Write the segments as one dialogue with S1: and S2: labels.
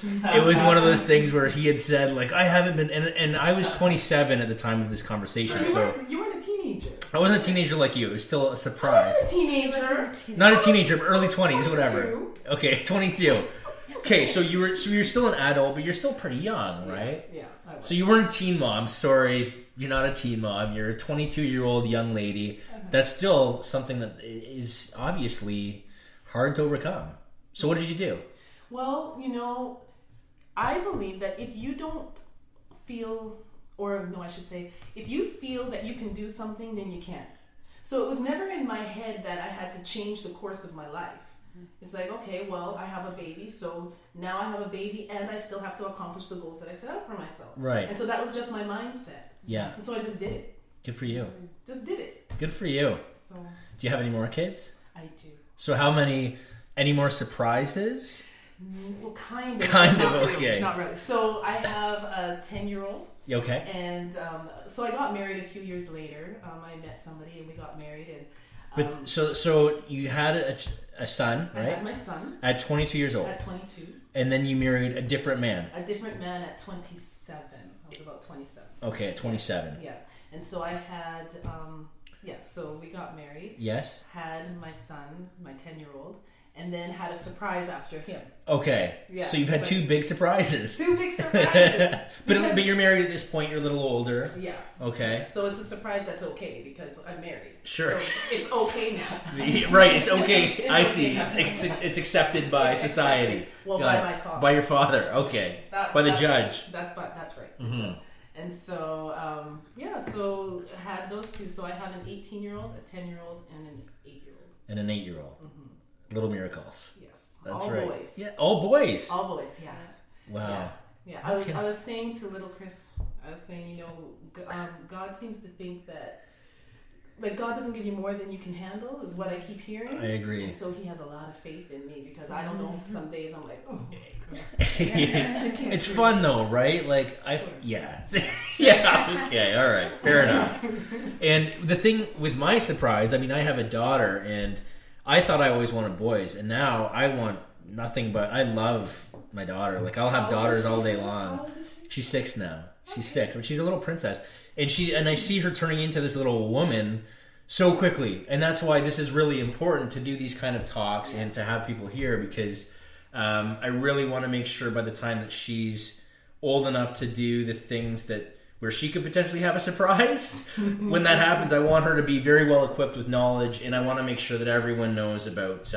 S1: It was one of those things where he had said, like, I haven't been, and I was 27 at the time of this conversation, so
S2: you weren't a teenager.
S1: I wasn't a teenager like you. It was still a surprise.
S2: I was a teenager.
S1: Not a teenager, but early 20s, whatever.
S2: 22.
S1: Okay, 22. Okay, so you're still an adult, but you're still pretty young, right?
S2: Yeah.
S1: So you weren't a teen mom. Sorry, you're not a teen mom. You're a 22-year-old young lady. That's still something that is obviously hard to overcome. So what did you do?
S2: Well, I believe that if you don't feel, or no, I should say, if you feel that you can do something, then you can. So it was never in my head that I had to change the course of my life. It's like, okay, well, I have a baby, so now I have a baby and I still have to accomplish the goals that I set out for myself.
S1: Right.
S2: And so that was just my mindset.
S1: Yeah.
S2: And so I just did it.
S1: Good for you.
S2: Just did it.
S1: Good for you.
S2: So
S1: Do you have any more kids?
S2: I do.
S1: So any more surprises?
S2: Well, kind of.
S1: Kind of,
S2: not
S1: okay.
S2: Really, not really. So I have a 10-year-old.
S1: Okay.
S2: And so I got married a few years later. I met somebody and we got married. And
S1: But so you had a son, right?
S2: I had my son.
S1: At 22 years old.
S2: At 22.
S1: And then you married a different man.
S2: A different man at 27. I was about 27.
S1: Okay, at 27.
S2: Yeah. And so I had, so we got married.
S1: Yes.
S2: Had my son, my 10-year-old, and then had a surprise after him.
S1: Okay.
S2: Yeah,
S1: so you've had two big surprises.
S2: Two big surprises.
S1: but you're married at this point, you're a little older.
S2: Yeah.
S1: Okay.
S2: So it's a surprise that's okay because I'm married.
S1: Sure.
S2: So it's okay now.
S1: Right, it's okay.
S2: It's
S1: I
S2: okay
S1: see.
S2: now.
S1: It's accepted by
S2: It's
S1: society.
S2: accepted. Well,
S1: Got
S2: by
S1: it.
S2: my father.
S1: By your father. Okay. By the judge.
S2: That's right.
S1: Mm-hmm.
S2: And so, so I had those two. So I have an 18-year-old, a 10-year-old, and an 8-year-old.
S1: And an 8-year-old.
S2: Mm-hmm.
S1: Little miracles.
S2: Yes.
S1: That's
S2: all
S1: right.
S2: Boys.
S1: Yeah, all boys.
S2: All boys, yeah.
S1: Wow.
S2: Yeah. I was saying to little Chris, God seems to think that, like, God doesn't give you more than you can handle, is what I keep hearing.
S1: I agree.
S2: And so he has a lot of faith in me because I don't know, some days I'm like, oh.
S1: It's fun though, right? Like, yeah. Okay, all right, fair enough. And the thing with my surprise, I mean, I have a daughter and I thought I always wanted boys, and now I want nothing but, I love my daughter. Like, I'll have daughters all day long. She's 6 now. She's 6, but she's a little princess. And I see her turning into this little woman so quickly. And that's why this is really important to do these kind of talks and to have people here, because I really want to make sure by the time that she's old enough to do the things that where she could potentially have a surprise, when that happens, I want her to be very well equipped with knowledge, and I want to make sure that everyone knows about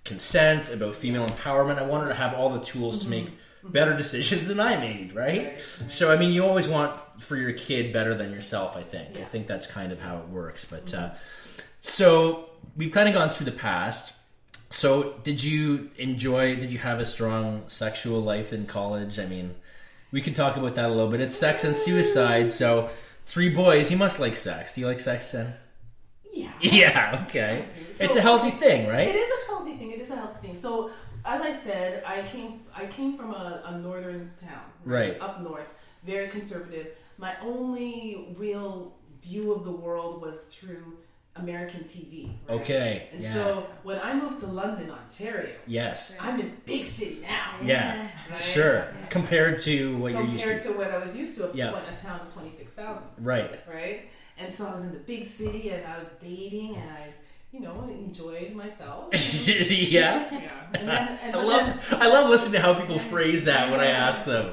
S1: consent, about female empowerment. I want her to have all the tools to make better decisions than I made, right? So, I mean, you always want for your kid better than yourself, I think. Yes. I think that's kind of how it works. But so we've kind of gone through the past. So did you have a strong sexual life in college? I mean, we can talk about that a little bit. It's sex and suicide. So 3 boys, you must like sex. Do you like sex, then?
S2: Yeah.
S1: Yeah, okay.
S2: So,
S1: it's a healthy thing, right?
S2: It is a healthy thing. So, as I said, I came from a northern town.
S1: Right.
S2: Up north. Very conservative. My only real view of the world was through American TV. Right?
S1: Okay.
S2: And so when I moved to London, Ontario,
S1: yes,
S2: I'm in a big city now.
S1: Yeah,
S2: right?
S1: Sure. Compared to what you're used to.
S2: Compared to what I was used to, a town of 26,000.
S1: Right.
S2: Right. And so I was in the big city, and I was dating, and I, enjoyed myself.
S1: Yeah. I love listening to how people phrase that when I ask them.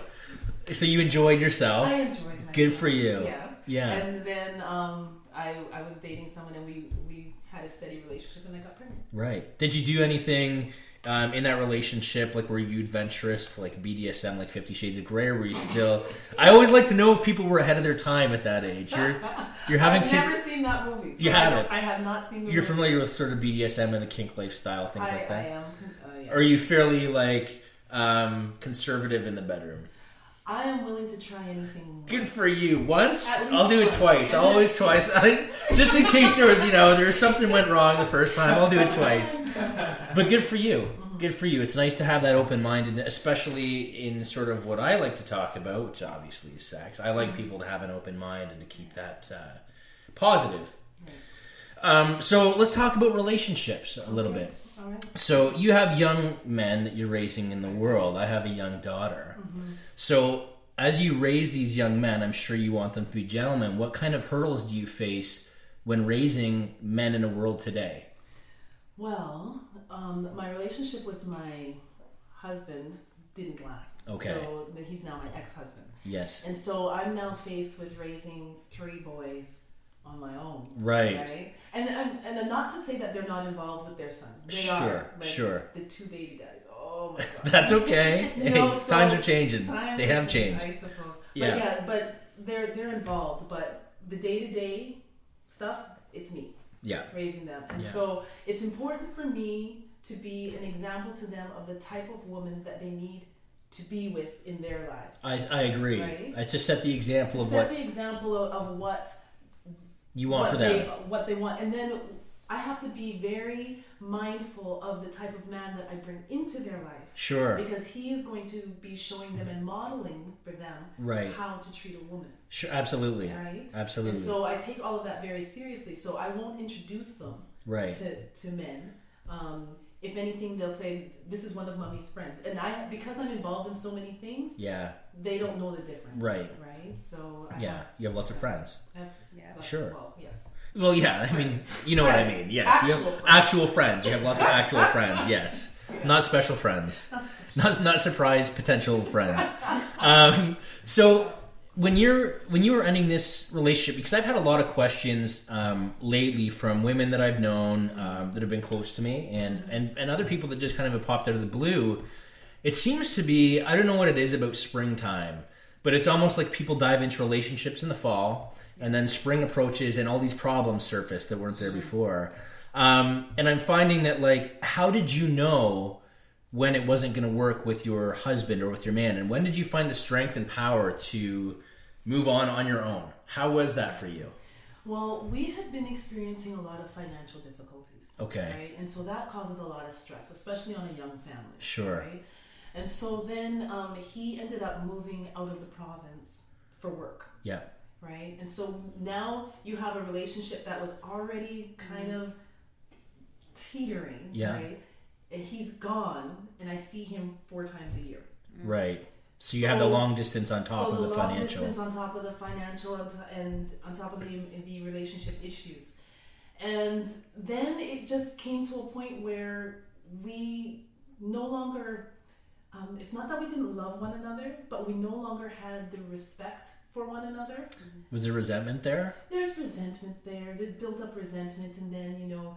S1: So you enjoyed yourself.
S2: I enjoyed myself.
S1: Good for you.
S2: Yes.
S1: Yeah.
S2: And then I was dating someone, and we had a steady relationship, and I got pregnant.
S1: Right. Did you do anything in that relationship, like, were you adventurous to, like, BDSM, like 50 Shades of Grey, or were you still... I always like to know if people were ahead of their time at that age. You're having kids...
S2: I've never seen that movie. So
S1: you haven't?
S2: I have not seen the movie.
S1: You're familiar with sort of BDSM and the kink lifestyle, things like that?
S2: I am. Yeah.
S1: Or are you fairly, like, conservative in the bedroom?
S2: I am willing to try anything.
S1: Good for you. Once?
S2: I'll
S1: do it twice. I'll always twice. Just in case there's something went wrong the first time, I'll do it twice. But good for you. Good for you. It's nice to have that open mind, and especially in sort of what I like to talk about, which obviously is sex. I like people to have an open mind and to keep that positive. So let's talk about relationships a little bit.
S2: All right.
S1: So you have young men that you're raising in the world. I have a young daughter. Mm-hmm. So as you raise these young men, I'm sure you want them to be gentlemen. What kind of hurdles do you face when raising men in a world today?
S2: Well, my relationship with my husband didn't last.
S1: Okay.
S2: So he's now my ex-husband.
S1: Yes.
S2: And so I'm now faced with raising 3 boys on my own.
S1: Right.
S2: And not to say that they're not involved with their sons. They are. Like,
S1: sure.
S2: The 2 baby daddies. Oh my God.
S1: That's okay. Times are changing. They have changed.
S2: I suppose.
S1: Yeah.
S2: But they're involved. But the day-to-day stuff, it's me.
S1: Yeah.
S2: Raising them. And so it's important for me to be an example to them of the type of woman that they need to be with in their lives.
S1: I agree.
S2: Right?
S1: I just set the example of
S2: what
S1: you want for them.
S2: What they want. And then I have to be very mindful of the type of man that I bring into their life.
S1: Sure.
S2: Because he is going to be showing them and modeling for them how to treat a woman.
S1: Sure, absolutely.
S2: Right?
S1: Absolutely.
S2: And so I take all of that very seriously. So I won't introduce them to men. If anything, they'll say, this is one of mommy's friends. And because I'm involved in so many things, they don't know the difference. Right? So
S1: you have lots of friends. Sure.
S2: Well, yes.
S1: Well, yeah, I mean, you know
S2: friends.
S1: what I mean. Yes, you have actual friends. You have lots of actual friends, yes. Not special friends. Not surprise potential friends. So when you were ending this relationship, because I've had a lot of questions lately from women that I've known that have been close to me and other people that just kind of have popped out of the blue. It seems to be, I don't know what it is about springtime, but it's almost like people dive into relationships in the fall and then spring approaches and all these problems surface that weren't there before. And I'm finding that, like, how did you know when it wasn't going to work with your husband or with your man? And when did you find the strength and power to move on your own? How was that for you?
S2: Well, we had been experiencing a lot of financial difficulties.
S1: Okay.
S2: Right? And so that causes a lot of stress, especially on a young family.
S1: Sure.
S2: Right? And so then he ended up moving out of the province for work.
S1: Yeah.
S2: Right? And so now you have a relationship that was already kind of teetering.
S1: Yeah.
S2: Right? And he's gone, and I see him 4 times a year.
S1: Right. So you have the long distance on top of the financial.
S2: Long distance on top of the financial and on top of the relationship issues. And then it just came to a point where we no longer, it's not that we didn't love one another, but we no longer had the respect for one another.
S1: Was there resentment there?
S2: There's resentment there. There's built up resentment, and then,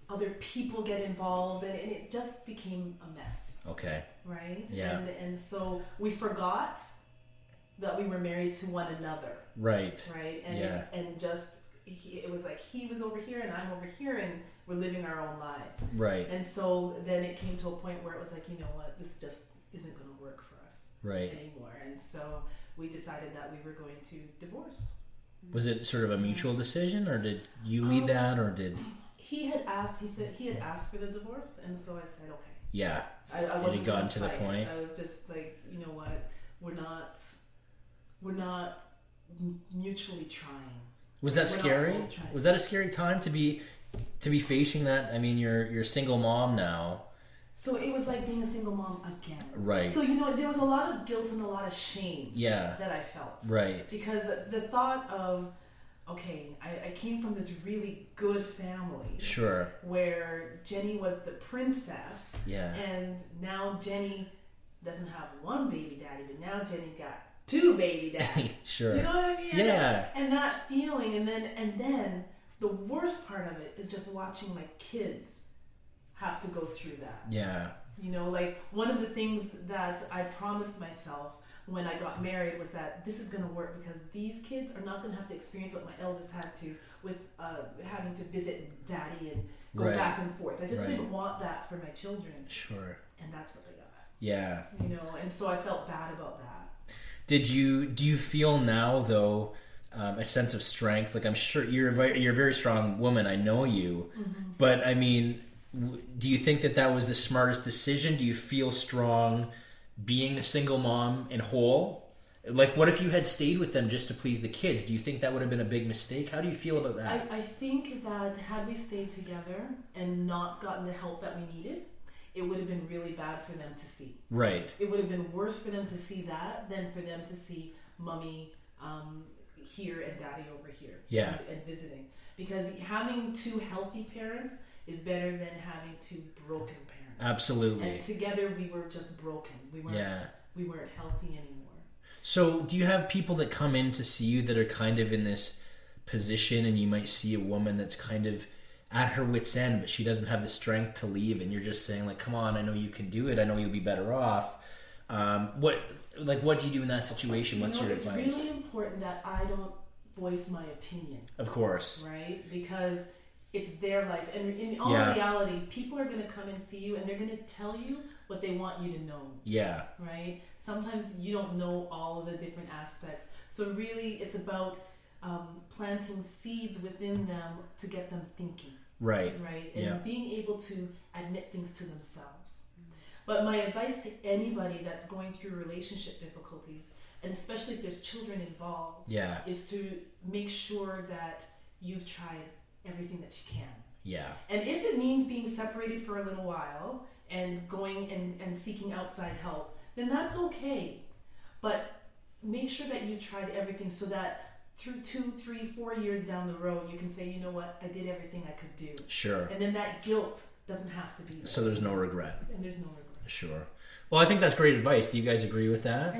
S2: other people get involved, and it just became a mess. Okay. Right?
S1: Yeah.
S2: And so we forgot that we were married to one another.
S1: Right.
S2: Right? And it was like he was over here and I'm over here, and we're living our own lives.
S1: Right.
S2: And so then it came to a point where it was like, you know what, this just isn't going to work for us anymore. And so we decided that we were going to divorce.
S1: Was it sort of a mutual decision, or did you lead that, or did... He had asked
S2: for the divorce, and so I said, okay.
S1: Yeah.
S2: I wasn't
S1: had gotten to the point.
S2: I was just like, you know what, we're not mutually trying.
S1: Was that scary? Was that a scary time to be facing that? I mean, you're a single mom now.
S2: So it was like being a single mom again.
S1: Right.
S2: So, there was a lot of guilt and a lot of shame that I felt.
S1: Right.
S2: Because the thought of, okay, I came from this really good family.
S1: Sure.
S2: Where Jenny was the princess.
S1: Yeah.
S2: And now Jenny doesn't have one baby daddy, but now Jenny got 2 baby daddies.
S1: Sure.
S2: You know what I mean?
S1: Yeah.
S2: And that feeling, and then the worst part of it is just watching my kids have to go through that.
S1: Yeah.
S2: Like one of the things that I promised myself when I got married was that this is going to work, because these kids are not going to have to experience what my eldest had to with having to visit daddy and go back and forth. I just didn't want that for my children.
S1: Sure.
S2: And that's what I got.
S1: Yeah.
S2: And so I felt bad about that.
S1: Do you feel now though a sense of strength? Like, I'm sure you're a very strong woman. I know you, but I mean, do you think that was the smartest decision? Do you feel strong being a single mom and whole, Like, what if you had stayed with them just to please the kids? Do you think that would have been a big mistake? How do you feel about that?
S2: I think that had we stayed together and not gotten the help that we needed, it would have been really bad for them to see.
S1: Right.
S2: It would have been worse for them to see that than for them to see mommy here and daddy over here.
S1: Yeah.
S2: And visiting. Because having two healthy parents is better than having two broken parents.
S1: Absolutely.
S2: And together we were just broken. We weren't healthy anymore.
S1: So do you have people that come in to see you that are kind of in this position, and you might see a woman that's kind of at her wit's end, but she doesn't have the strength to leave, and you're just saying, like, come on, I know you can do it. I know you'll be better off. What do you do in that situation? What's your advice?
S2: It's really important that I don't voice my opinion.
S1: Of course.
S2: Right? Because it's their life. And in all reality, people are going to come and see you, and they're going to tell you what they want you to know.
S1: Yeah.
S2: Right? Sometimes you don't know all of the different aspects. So really, it's about planting seeds within them to get them thinking.
S1: Right.
S2: Right? And being able to admit things to themselves. But my advice to anybody that's going through relationship difficulties, and especially if there's children involved, is to make sure that you've tried everything that you can.
S1: Yeah.
S2: And if it means being separated for a little while and going and seeking outside help, then that's okay. But make sure that you've tried everything so that through 2, 3, 4 years down the road, you can say, you know what, I did everything I could do.
S1: Sure.
S2: And then that guilt doesn't have to be there.
S1: So there's no regret.
S2: And there's no regret.
S1: Sure. Well, I think that's great advice. Do you guys agree with that?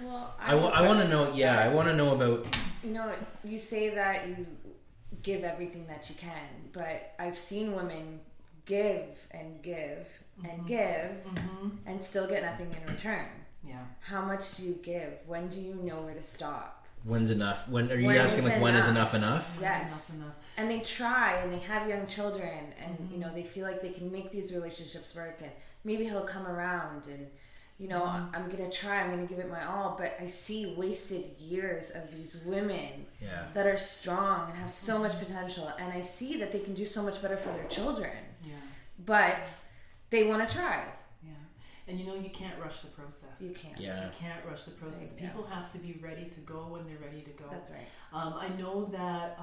S3: Well,
S1: I want to know. Yeah, I want to know about.
S3: You know, you say that you give everything that you can, but I've seen women give and give and give and still get nothing in return.
S2: Yeah.
S3: How much do you give? When do you know where to stop?
S1: When's enough? When are you asking, like, when is enough enough?
S3: Yes. Enough. And they try, and they have young children, and you know, they feel like they can make these relationships work, and maybe he'll come around, and you know, I'm gonna try, I'm gonna give it my all, but I see wasted years of these women that are strong and have so much potential, and I see that they can do so much better for their children. Yeah. But they want to try. Yeah.
S2: And you know, you can't rush the process.
S3: You can't.
S2: Yeah. You can't rush the process. People have to be ready to go when they're ready to go.
S3: That's right.
S2: I know that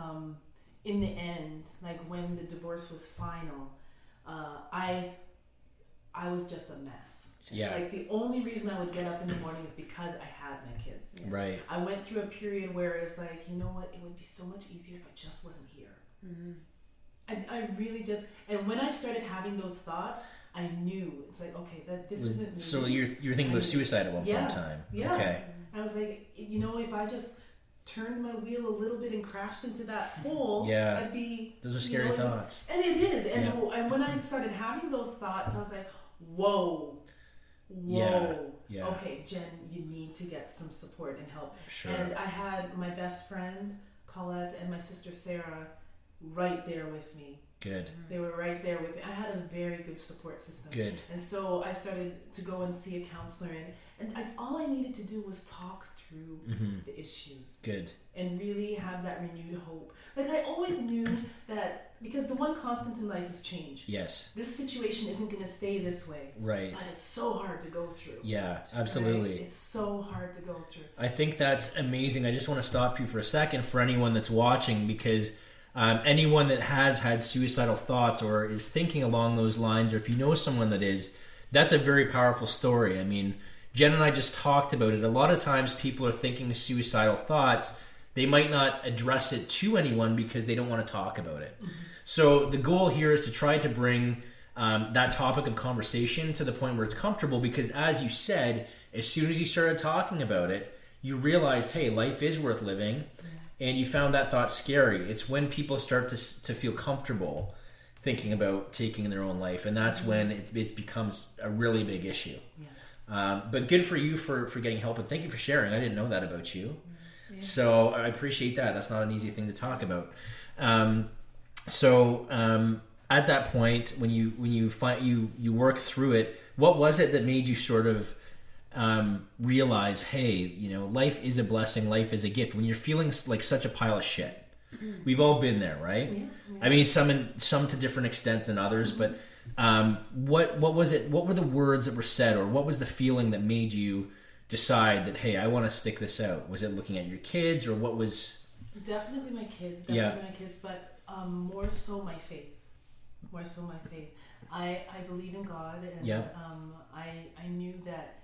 S2: in the end, like when the divorce was final, I was just a mess.
S1: Yeah.
S2: Like the only reason I would get up in the morning is because I had my kids.
S1: Yeah. Right.
S2: I went through a period where it's like, you know what, it would be so much easier if I just wasn't here. And I really just, and when I started having those thoughts, I knew it's like, okay, that this isn't me.
S1: So you're thinking about suicide at one point in time.
S2: Yeah.
S1: Okay.
S2: I was like, you know, if I just turned my wheel a little bit and crashed into that hole, I'd be...
S1: Those are scary thoughts.
S2: And it is. And when I started having those thoughts, I was like, whoa. Yeah. Okay, Jen, you need to get some support and help.
S1: Sure.
S2: And I had my best friend, Colette, and my sister, Sarah, right there with me.
S1: Good.
S2: They were right there with me. I had a very good support system.
S1: Good.
S2: And so I started to go and see a counselor, and all I needed to do was talk through the issues.
S1: Good.
S2: And really have that renewed hope. Like I always knew that, because the one constant in life is change.
S1: Yes.
S2: This situation isn't going to stay this way.
S1: Right.
S2: But it's so hard to go through.
S1: Yeah, absolutely.
S2: Right? It's so hard to go through.
S1: I think that's amazing. I just want to stop you for a second for anyone that's watching, because anyone that has had suicidal thoughts or is thinking along those lines, or if you know someone that is, that's a very powerful story. I mean, Jen and I just talked about it. A lot of times people are thinking suicidal thoughts. They might not address it to anyone because they don't want to talk about it. So the goal here is to try to bring that topic of conversation to the point where it's comfortable, because as you said, as soon as you started talking about it, you realized, hey, life is worth living. And you found that thought scary. It's when people start to feel comfortable thinking about taking their own life, and that's when it becomes a really big issue. But good for you for getting help, and thank you for sharing. I didn't know that about you. So I appreciate that. That's not an easy thing to talk about. At that point, when you find you work through it, what was it that made you sort of realize, hey, you know, life is a blessing, life is a gift, when you're feeling like such a pile of shit? We've all been there, right? I mean, some to different extent than others, but what was it? What were the words that were said, or what was the feeling that made you decide that, hey, I want to stick this out? Was it looking at your kids, or what was?
S2: Definitely my kids. But more so my faith. More so my faith. I believe in God, and I knew that